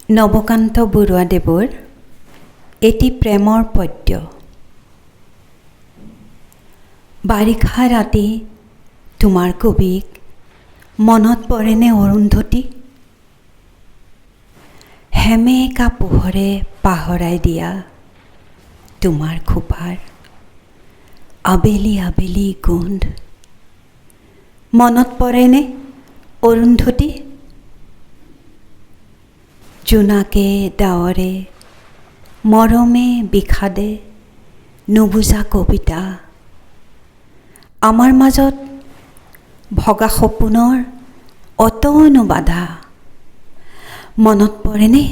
নবকান্ত বৰুৱাদেৱৰ এটি প্ৰেমৰ পদ্য। বাৰিষা ৰাতি তোমাৰ কবিক মনত পৰেনে অৰুন্ধতী? হেমেকা পোহৰে পাহৰাই দিয়া তোমাৰ খোপাৰ আবেলি আবেলি গোন্ধ মনত পৰেনে অৰুন্ধতী? জোনাকে ডাৱৰে মৰমে বিষাদে নুবুজা কবিতা আমাৰ মাজত ভগা সপোনৰ অতনো বাধা মনত পৰেনে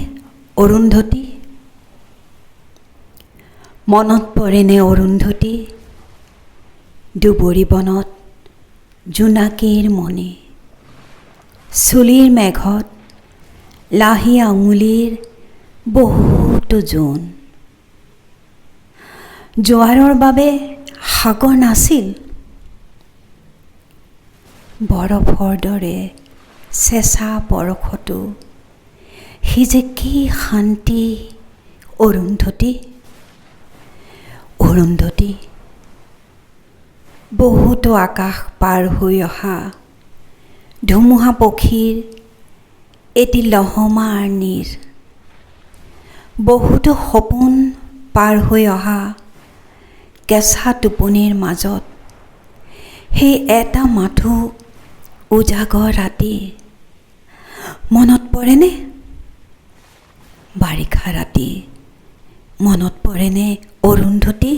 অৰুন্ধতী? মনত পৰেনে অৰুন্ধতী? দুবৰি বনত জোনাকীৰ মণি চুলিৰ মেঘত লাহি আঙুলিৰ বহুতো জোন জোৱাৰৰ বাবে সাগৰ নাছিল বৰফৰ দৰে চেঁচা পৰশতো সি যে কি শান্তি অৰুন্ধতী। অৰুন্ধতী বহুতো আকাশ পাৰ হৈ অহা ধুমুহা পক্ষীৰ এটি লহমা আৰ্নিৰ বহুতো সপোন পাৰ হৈ অহা কেঁচা টোপনিৰ মাজত সেই এটা মাথো উজাগৰ ৰাতি মনত পৰেনে? বাৰিষা ৰাতি মনত পৰেনে অৰুন্ধতী?